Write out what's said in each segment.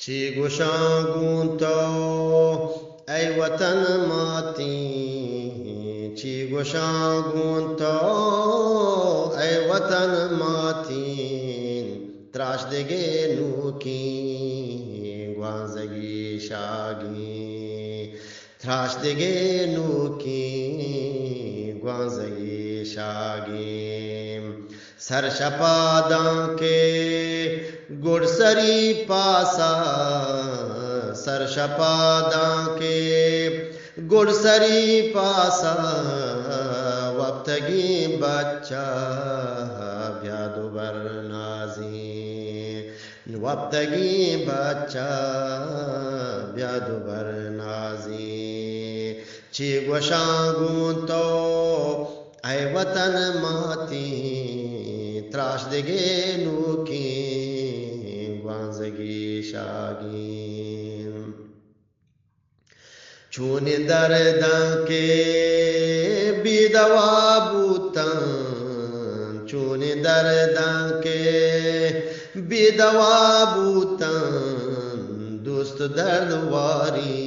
چی گوشان تو ای وطن ماتی، چی گوشان تو ای وطن ماتی، تراش دگه نوکی گوانزگی شاگی، تراش دگه نوکی گوانزگی شاگی. سر شپادان کے گڑسری پاسا، سر شپادان کے گڑسری پاسا، وقتگی بچہ بیادو برنازی، وقتگی بچہ بیادو برنازی. چی گوشان تو ای وطن ماتی، تراش دگه نوکی گوانزگی شاگین. چونی دردن که بیدوا بودن، چونی دردن که بیدوا بودن، دوست دردواری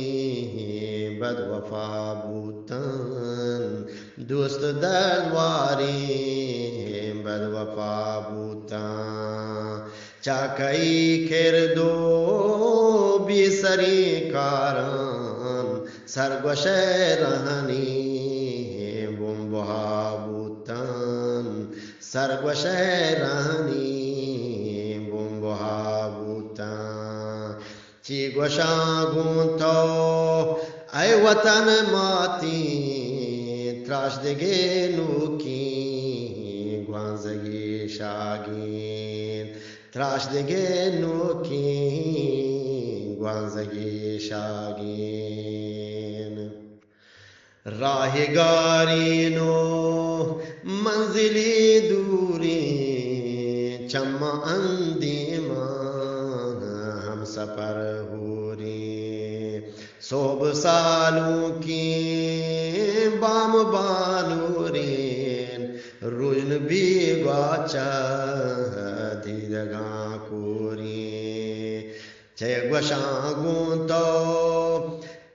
بد وفا بودن، دوست دردواری بد وفا بودن. چاکایی کردو بی سری کاران، سرگوش رهانی بمبها بودن، سرگوش رهانی بمبها بودن. چی گوشان تو ای وطن ماتی، تراش دگه نوکی گوانزگی شاگین، تراش دگه نوکی گوانزگی شاگین. راهگارینو منزلی دوری، چما اندیمان هم سفر ہوری. صوب سالوں کی بام بانورین، روزن بھی گاچا دیدگاں کوری. چه گوشان تو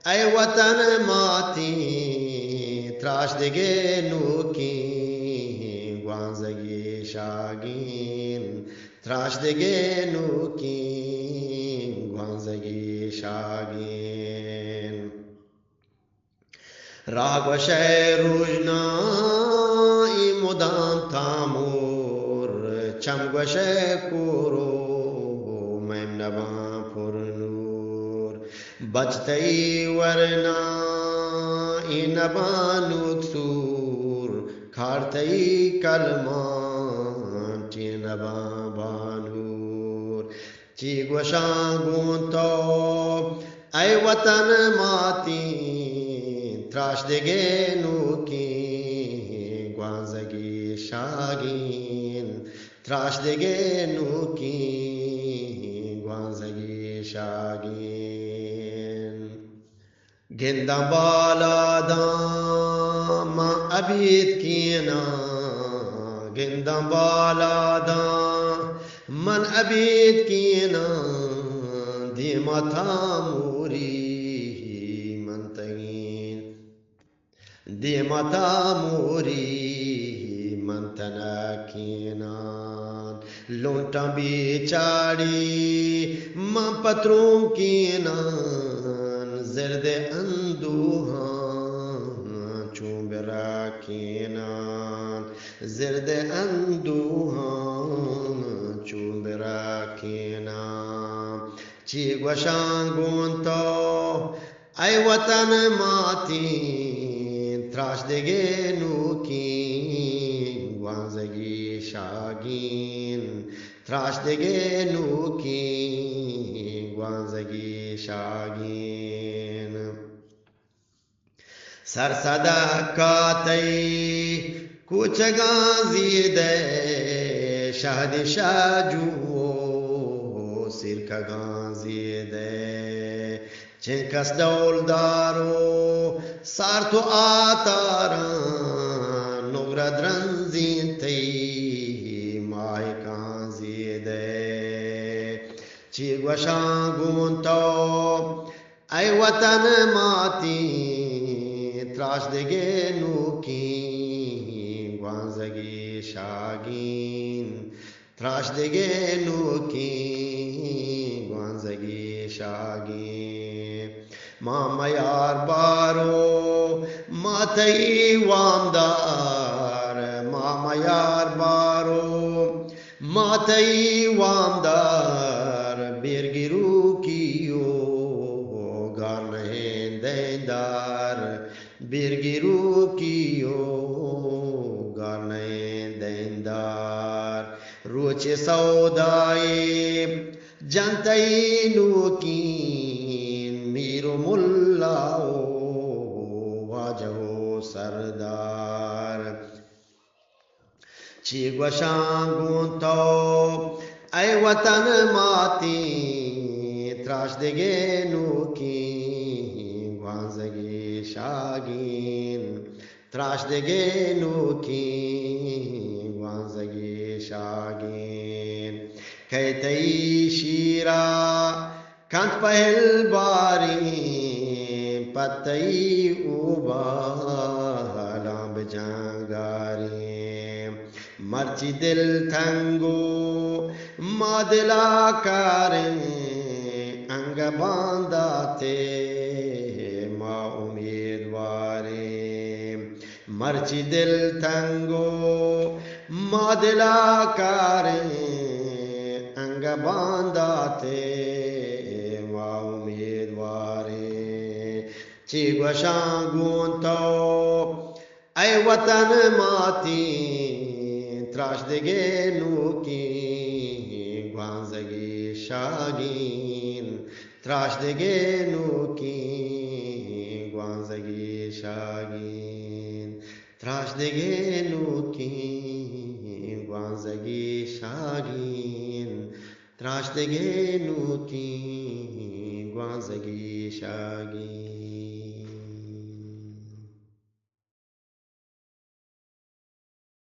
ای وطن ماتی، تراش دگه نوکی گوانزگی شاگین، تراش دگه نوکی گوانزگی شاگین. راگوش روزنایی مدام تامور، چمگوش کورو میم نبان پر نور. بچتئی ورنا این نبان اکسور، کھارتئی کلمان چی نبان بانور. چی گوشان تو ای وطن ماتی، تراش دگه نوکی گوانزگی شاگین، تراش دگه نوکی گوانزگی شاگین. گندم بالا دام ابید کینا، گندم بالا دام من ابید کینا، دیما تاموری منتگین، دیما تاموری منتنکینان. لونٹا بیچاری من پتروں کینان، زرد اندوہان چون براکینان، زرد اندوہان چون براکینان. چی گوشان تو ای وطن ماتی، تراش دگه نوکی گوانزگی شاگین، تراش دگه نوکی گوانزگی شاگین. سر صدقاتی کوچگان زیده، شهد شاجو سیرکگان زیده. چه کس دول دارو سار تو آتاران، نگرد رنزین تی مای کان زیده. چی گوشانگون تو ای وطن ماتی تراش دگه نوکین گوانزگی شاگین تراش دگه نوکین گوانزگی شاگین ماما یار بارو ماتی وامدار ماما یار بارو ماتی وامدار بیرگیرو کیو گارنهن دیندار بیرگیرو کیو گارنهن دیندار روچ سودای جنتای نوکین میرو ملاو واجهو سردار چی گوشانگون تو ای وطن ماتی تراش دگه نوکین گوانزگی شاگین تراش دگه نوکین گوانزگی شاگین کیتئی شیرا کانت پہل باری پتئی اوبا لامب جانگاری مرچی دل تنگو ما دلا کاریں انگ بانداتے ما امیدواری مرچی دل تنگو ما دلا کاریں انگ بانداتے ما امیدواری چی گوشانگون تو ای وطن ماتی تراش دگه نوکین گوانزگی شاگین تراش دگه نوکین گوانزگی شاگین تراش دگه نوکین گوانزگی شاگین تراش دگه نوکین گوانزگی شاگین